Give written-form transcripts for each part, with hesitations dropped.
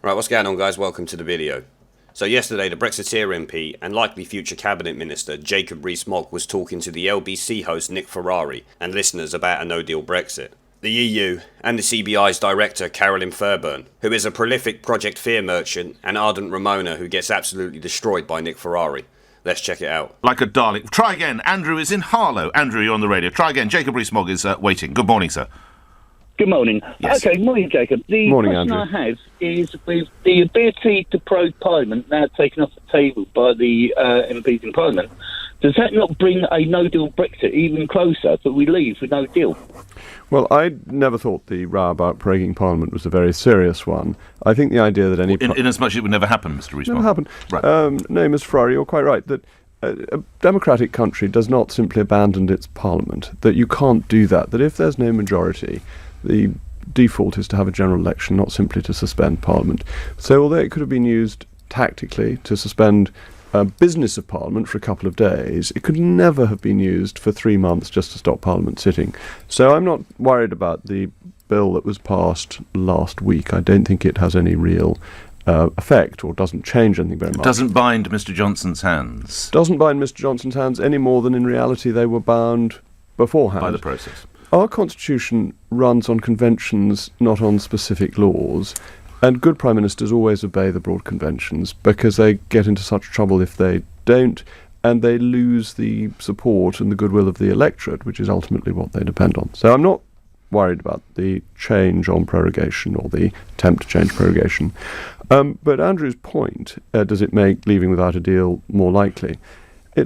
Right, what's going on, guys? Welcome to the video. So yesterday, the Brexiteer MP and likely future Cabinet Minister Jacob Rees-Mogg was talking to the LBC host Nick Ferrari and listeners about a no-deal Brexit. The EU and the CBI's director Carolyn Fairburn, who is a prolific Project Fear merchant and ardent Remoaner who gets absolutely destroyed by Nick Ferrari. Let's check it out. Like a darling. Try again. Andrew is in Harlow. Andrew, you're on the radio. Try again. Jacob Rees-Mogg is waiting. Good morning, sir. Good morning. Yes. Okay, morning, Jacob. The Morning, question Andrew. I have is, with the ability to probe Parliament now taken off the table by the MPs in Parliament, does that not bring a no-deal Brexit even closer, that we leave with no deal? Well, I never thought the row about proroguing Parliament was a very serious one. I think the idea that any... In as much as it would never happen, Mr. Rees-Mogg. Never happened. Right. No, Mr. Ferrari, you're quite right, that a democratic country does not simply abandon its Parliament, that you can't do that, that if there's no majority, the default is to have a general election, not simply to suspend Parliament. So although it could have been used tactically to suspend business of Parliament for a couple of days, it could never have been used for 3 months just to stop Parliament sitting. So I'm not worried about the bill that was passed last week. I don't think it has any real effect or doesn't change anything very much. It doesn't bind Mr. Johnson's hands. Doesn't bind Mr. Johnson's hands any more than in reality they were bound beforehand. By the process. Our constitution runs on conventions, not on specific laws, and good prime ministers always obey the broad conventions because they get into such trouble if they don't, and they lose the support and the goodwill of the electorate, which is ultimately what they depend on. So I'm not worried about the change on prorogation or the attempt to change prorogation. But Andrew's point, does it make leaving without a deal more likely?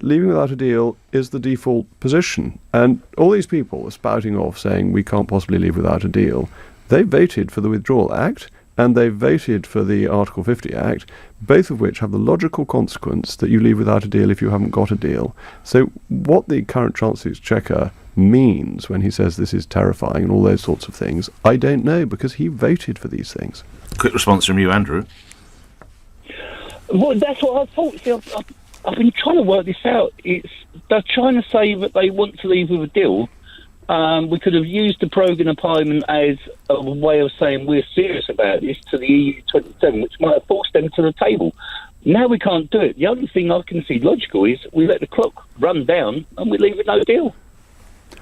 Leaving without a deal is the default position. And all these people are spouting off saying we can't possibly leave without a deal. They voted for the Withdrawal Act and they voted for the Article 50 Act, both of which have the logical consequence that you leave without a deal if you haven't got a deal. So what the current Chancellor's Exchequer means when he says this is terrifying and all those sorts of things, I don't know, because he voted for these things. Quick response from you, Andrew. Well, that's what I thought. See, I've been trying to work this out. They're trying to say that they want to leave with a deal. We could have used the proroguing of Parliament as a way of saying we're serious about this to the EU 27, which might have forced them to the table. Now we can't do it. The only thing I can see logical is we let the clock run down and we leave with no deal,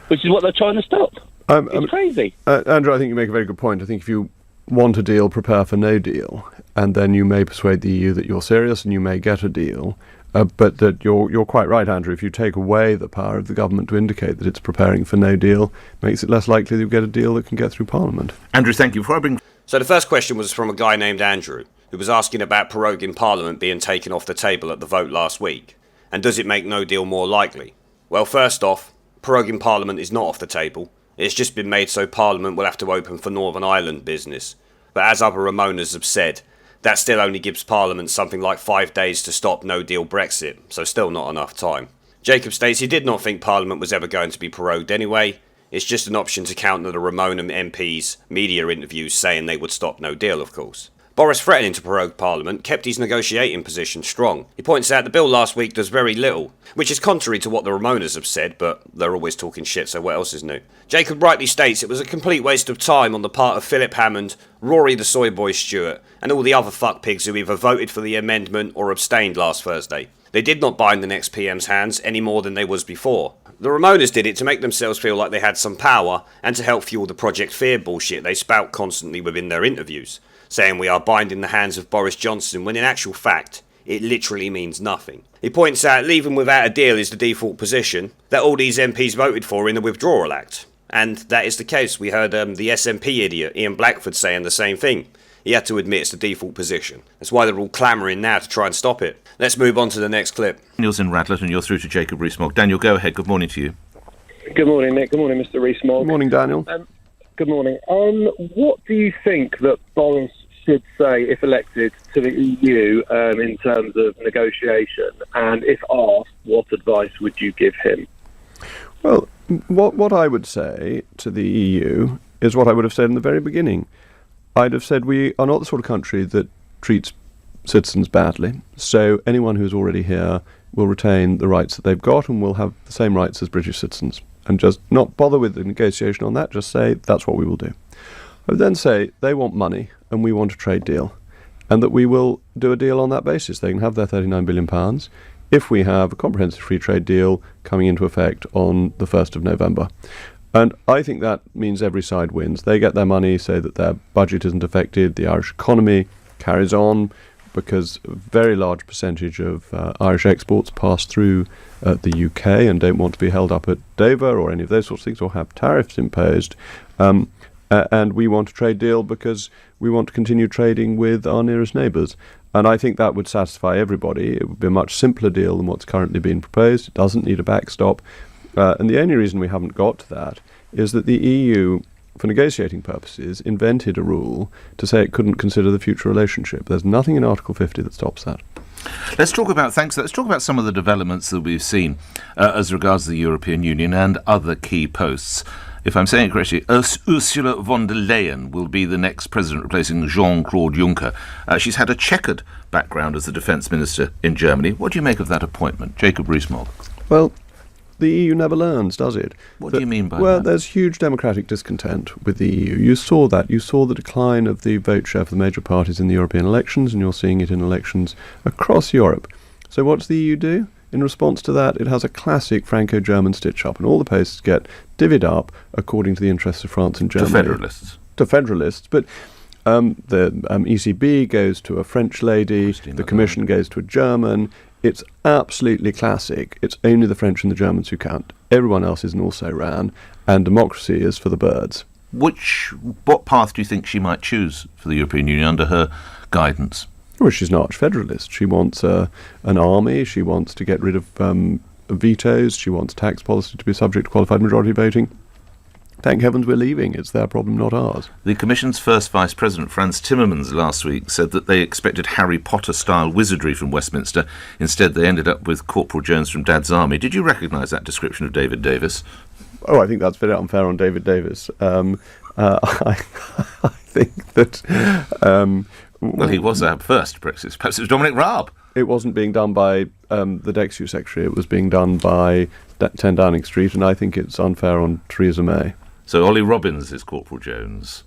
which is what they're trying to stop. It's crazy. Andrew, I think you make a very good point. I think if you want a deal, prepare for no deal, and then you may persuade the EU that you're serious and you may get a deal. But that you're quite right, Andrew. If you take away the power of the government to indicate that it's preparing for no deal, makes it less likely that you get a deal that can get through Parliament. Andrew, thank you. Before I bring... So the first question was from a guy named Andrew, who was asking about proroguing Parliament being taken off the table at the vote last week. And does it make no deal more likely? Well, first off, proroguing Parliament is not off the table. It's just been made so Parliament will have to open for Northern Ireland business. But as other Remoaners have said, that still only gives Parliament something like 5 days to stop no-deal Brexit, so still not enough time. Jacob states he did not think Parliament was ever going to be prorogued anyway. It's just an option to counter the Remoaner MPs' media interviews saying they would stop no deal, of course. Boris threatening to prorogue Parliament kept his negotiating position strong. He points out the bill last week does very little, which is contrary to what the Remoaners have said, but they're always talking shit, so what else is new? Jacob rightly states it was a complete waste of time on the part of Philip Hammond, Rory the Soy Boy Stewart, and all the other fuckpigs who either voted for the amendment or abstained last Thursday. They did not bind the next PM's hands any more than they was before. The Remoaners did it to make themselves feel like they had some power and to help fuel the Project Fear bullshit they spout constantly within their interviews, saying we are binding the hands of Boris Johnson when in actual fact it literally means nothing. He points out leaving without a deal is the default position that all these MPs voted for in the Withdrawal Act. And that is the case. We heard the SNP idiot Ian Blackford saying the same thing. He had to admit it's the default position. That's why they're all clamouring now to try and stop it. Let's move on to the next clip. Daniel's in Radlett and you're through to Jacob Rees-Mogg. Daniel, go ahead. Good morning to you. Good morning, Nick. Good morning, Mr. Rees-Mogg. Good morning, Daniel. Good morning. What do you think that Boris should say, if elected, to the EU in terms of negotiation? And if asked, what advice would you give him? Well, what I would say to the EU is what I would have said in the very beginning. I'd have said we are not the sort of country that treats citizens badly, so anyone who's already here will retain the rights that they've got and will have the same rights as British citizens. And just not bother with the negotiation on that, just say that's what we will do. I would then say they want money and we want a trade deal, and that we will do a deal on that basis. They can have their £39 billion if we have a comprehensive free trade deal coming into effect on the 1st of November. And I think that means every side wins. They get their money so that their budget isn't affected, the Irish economy carries on, because a very large percentage of Irish exports pass through the UK and don't want to be held up at Dover or any of those sorts of things, or have tariffs imposed. And we want a trade deal because we want to continue trading with our nearest neighbours. And I think that would satisfy everybody. It would be a much simpler deal than what's currently being proposed. It doesn't need a backstop. And the only reason we haven't got to that is that the EU, for negotiating purposes, invented a rule to say it couldn't consider the future relationship. There's nothing in Article 50 that stops that. Let's talk about some of the developments that we've seen as regards the European Union and other key posts. If I'm saying it correctly, Ursula von der Leyen will be the next president, replacing Jean-Claude Juncker. She's had a checkered background as the defence minister in Germany. What do you make of that appointment? Jacob Rees-Mogg. Well, the EU never learns, does it? What do you mean by that? Well, there's huge democratic discontent with the EU. You saw that. You saw the decline of the vote share for the major parties in the European elections, and you're seeing it in elections across Europe. So what does the EU do? In response to that, it has a classic Franco-German stitch-up, and all the posts get divvied up according to the interests of France and Germany. To federalists. But the ECB goes to a French lady, the Commission goes to a German. It's absolutely classic. It's only the French and the Germans who count. Everyone else is an also-ran, and democracy is for the birds. What path do you think she might choose for the European Union under her guidance? Well, she's an arch-federalist. She wants an army. She wants to get rid of vetoes. She wants tax policy to be subject to qualified majority voting. Thank heavens we're leaving. It's their problem, not ours. The Commission's first Vice President, Frans Timmermans, last week said that they expected Harry Potter-style wizardry from Westminster. Instead, they ended up with Corporal Jones from Dad's Army. Did you recognise that description of David Davis? Oh, I think that's very unfair on David Davis. I think that... well, he was our first Brexit. Perhaps it was Dominic Raab. It wasn't being done by the DEXU Secretary. It was being done by 10 Downing Street, and I think it's unfair on Theresa May. So Ollie Robbins is Corporal Jones.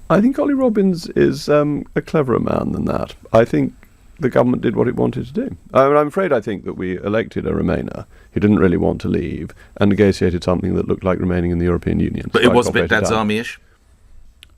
I think Ollie Robbins is a cleverer man than that. I think the government did what it wanted to do. I'm afraid I think that we elected a Remainer who didn't really want to leave and negotiated something that looked like remaining in the European Union. But it was a bit Dad's Army-ish?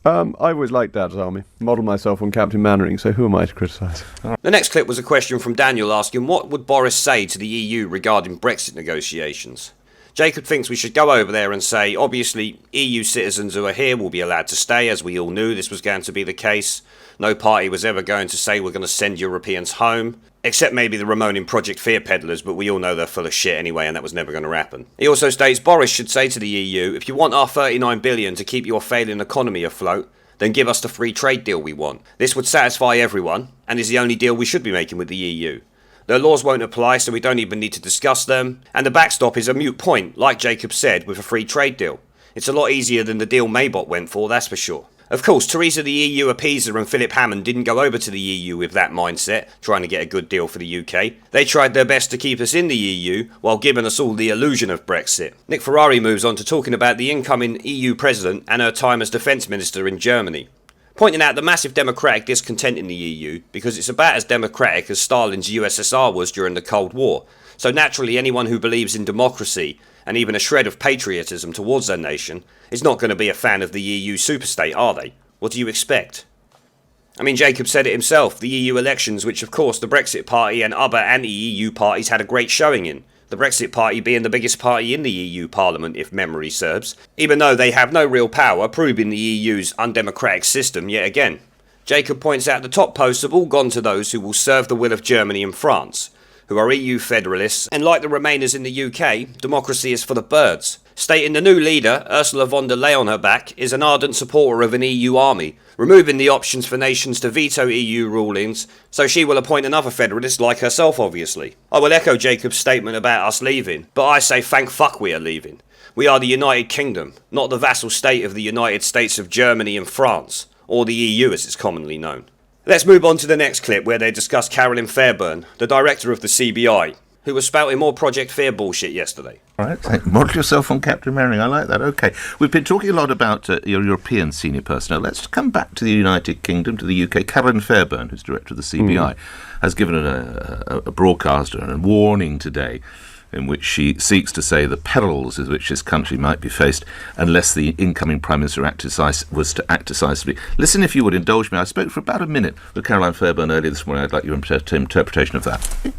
I always liked Dad's Army. Modelled myself on Captain Mannering, so who am I to criticise? The next clip was a question from Daniel asking what would Boris say to the EU regarding Brexit negotiations. Jacob thinks we should go over there and say, obviously, EU citizens who are here will be allowed to stay, as we all knew this was going to be the case. No party was ever going to say we're going to send Europeans home, except maybe the Remoaning Project fear peddlers, but we all know they're full of shit anyway, and that was never going to happen. He also states Boris should say to the EU, if you want our 39 billion to keep your failing economy afloat, then give us the free trade deal we want. This would satisfy everyone, and is the only deal we should be making with the EU. Their laws won't apply, so we don't even need to discuss them. And the backstop is a moot point, like Jacob said, with a free trade deal. It's a lot easier than the deal Maybot went for, that's for sure. Of course, Theresa the EU appeaser and Philip Hammond didn't go over to the EU with that mindset, trying to get a good deal for the UK. They tried their best to keep us in the EU, while giving us all the illusion of Brexit. Nick Ferrari moves on to talking about the incoming EU president and her time as defence minister in Germany, pointing out the massive democratic discontent in the EU because it's about as democratic as Stalin's USSR was during the Cold War. So naturally anyone who believes in democracy and even a shred of patriotism towards their nation is not going to be a fan of the EU superstate, are they? What do you expect? I mean, Jacob said it himself, the EU elections, which of course the Brexit Party and other anti-EU parties had a great showing in. The Brexit Party being the biggest party in the EU Parliament, if memory serves, even though they have no real power, proving the EU's undemocratic system yet again. Jacob points out the top posts have all gone to those who will serve the will of Germany and France, who are EU federalists, and like the Remainers in the UK, democracy is for the birds, stating the new leader, Ursula von der Leyen on her back, is an ardent supporter of an EU army, removing the options for nations to veto EU rulings, so she will appoint another federalist like herself, obviously. I will echo Jacob's statement about us leaving, but I say thank fuck we are leaving. We are the United Kingdom, not the vassal state of the United States of Germany and France, or the EU as it's commonly known. Let's move on to the next clip where they discuss Carolyn Fairburn, the director of the CBI. who was spouting more Project Fear bullshit yesterday. All right, model yourself on Captain Merring. I like that. Okay. We've been talking a lot about your European senior personnel. Let's come back to the United Kingdom, to the UK. Carolyn Fairburn, who's director of the CBI, has given a broadcast and a warning today in which she seeks to say the perils with which this country might be faced unless the incoming Prime Minister was to act decisively. Listen, if you would indulge me. I spoke for about a minute with Carolyn Fairburn earlier this morning. I'd like your interpretation of that.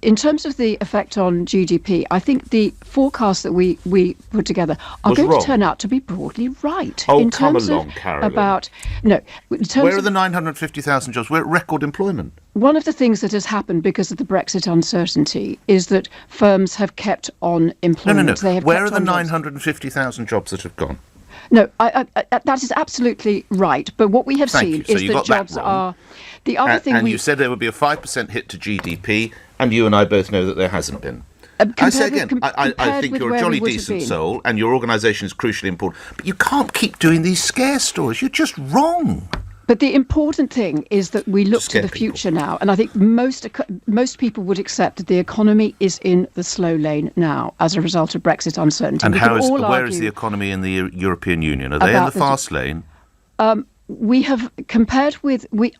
In terms of the effect on GDP, I think the forecasts that we put together are going to turn out to be broadly right. Oh, in come terms along, of Carolyn. Where are the 950,000 jobs? We're at record employment. One of the things that has happened because of the Brexit uncertainty is that firms have kept on employment. No. Where are the 950,000 jobs that have gone? No, that is absolutely right. But what we have seen is that jobs are... The other thing you said there would be a 5% hit to GDP, and you and I both know that there hasn't been. I say again, I think you're a jolly decent soul, and your organisation is crucially important, but you can't keep doing these scare stories. You're just wrong. But the important thing is that we look to the future now, and I think most people would accept that the economy is in the slow lane now as a result of Brexit uncertainty. And where is the economy in the European Union? Are they in the fast lane? We have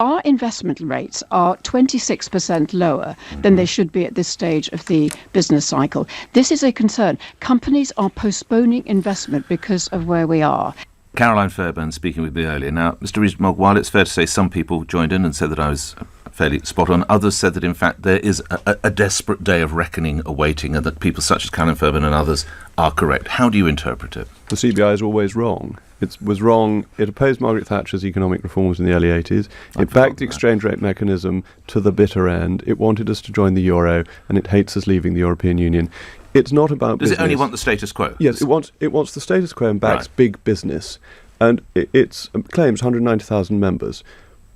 our investment rates are 26% lower than they should be at this stage of the business cycle. This is a concern. Companies are postponing investment because of where we are. Carolyn Fairburn speaking with me earlier. Now, Mr. Rees-Mogg, while it's fair to say some people joined in and said that I was fairly spot on, others said that in fact there is a desperate day of reckoning awaiting and that people such as Carolyn Fairburn and others are correct. How do you interpret it? The CBI is always wrong. It was wrong. It opposed Margaret Thatcher's economic reforms in the early 80s. It backed the exchange rate mechanism to the bitter end. It wanted us to join the euro, and it hates us leaving the European Union. It's not about business. Does it only want the status quo? Yes, it wants the status quo and backs big business. And it claims 190,000 members.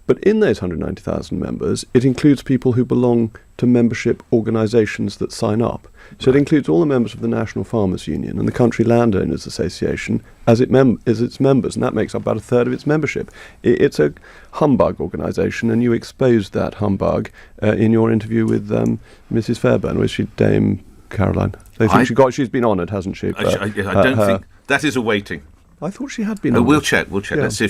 But in those 190,000 members, it includes people who belong to membership organisations that sign up. So it includes all the members of the National Farmers Union and the Country Landowners Association as its members, and that makes up about a third of its membership. It's a humbug organisation, and you exposed that humbug in your interview with Mrs. Fairburn. Was she Dame Caroline? She's been honoured, hasn't she? I don't think that is awaiting. I thought she had been. We'll check. Yeah. Let's see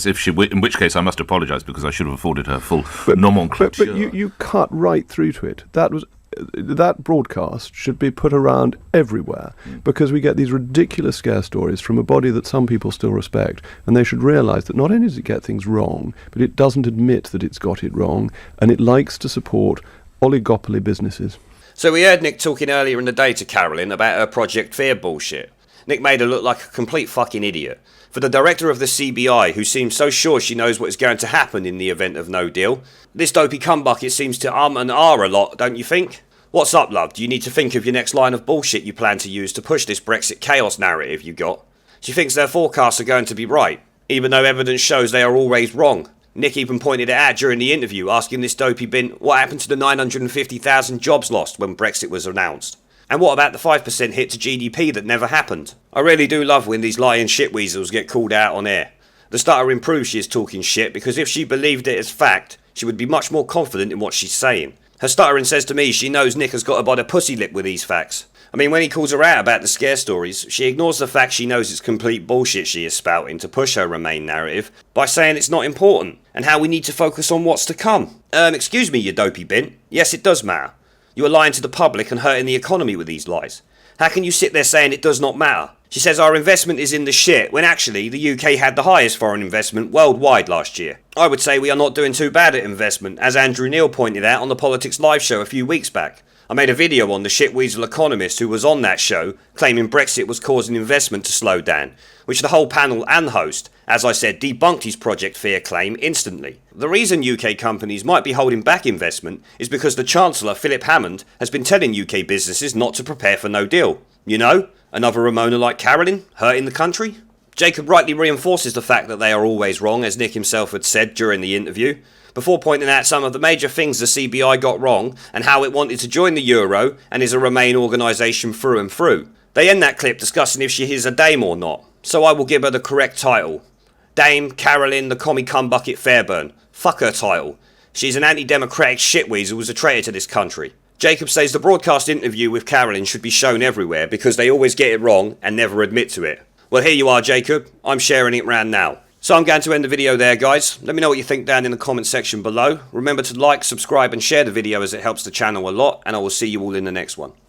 if she. In which case, I must apologise because I should have afforded her full nomenclature. But you cut right through to it. That broadcast should be put around everywhere because we get these ridiculous scare stories from a body that some people still respect, and they should realise that not only does it get things wrong, but it doesn't admit that it's got it wrong, and it likes to support oligopoly businesses. So we heard Nick talking earlier in the day to Carolyn about her Project Fear bullshit. Nick made her look like a complete fucking idiot. For the director of the CBI, who seems so sure she knows what is going to happen in the event of no deal, this dopey cumbucket seems to and a lot, don't you think? What's up, love? Do you need to think of your next line of bullshit you plan to use to push this Brexit chaos narrative you got? She thinks their forecasts are going to be right, even though evidence shows they are always wrong. Nick even pointed it out during the interview, asking this dopey bint what happened to the 950,000 jobs lost when Brexit was announced. And what about the 5% hit to GDP that never happened? I really do love when these lying shitweasels get called out on air. The stuttering proves she is talking shit because if she believed it as fact, she would be much more confident in what she's saying. Her stuttering says to me she knows Nick has got her by the pussy lip with these facts. I mean, when he calls her out about the scare stories, she ignores the fact she knows it's complete bullshit she is spouting to push her Remain narrative by saying it's not important and how we need to focus on what's to come. Excuse me, you dopey bint. Yes, it does matter. You are lying to the public and hurting the economy with these lies. How can you sit there saying it does not matter? She says our investment is in the shit when actually the UK had the highest foreign investment worldwide last year. I would say we are not doing too bad at investment, as Andrew Neil pointed out on the Politics Live show a few weeks back. I made a video on the shitweasel economist who was on that show claiming Brexit was causing investment to slow down, which the whole panel and host, as I said, debunked his Project Fear claim instantly. The reason UK companies might be holding back investment is because the Chancellor, Philip Hammond, has been telling UK businesses not to prepare for no deal. You know, another Ramona like Carolyn, hurting the country? Jacob rightly reinforces the fact that they are always wrong, as Nick himself had said during the interview, before pointing out some of the major things the CBI got wrong and how it wanted to join the Euro and is a Remain organisation through and through. They end that clip discussing if she is a dame or not, so I will give her the correct title. Dame Carolyn the Commie Cumbucket Fairburn. Fuck her title. She's an anti-democratic shitweasel who's a traitor to this country. Jacob says the broadcast interview with Carolyn should be shown everywhere because they always get it wrong and never admit to it. Well, here you are, Jacob. I'm sharing it round now. So I'm going to end the video there, guys. Let me know what you think down in the comment section below. Remember to like, subscribe and share the video as it helps the channel a lot, and I will see you all in the next one.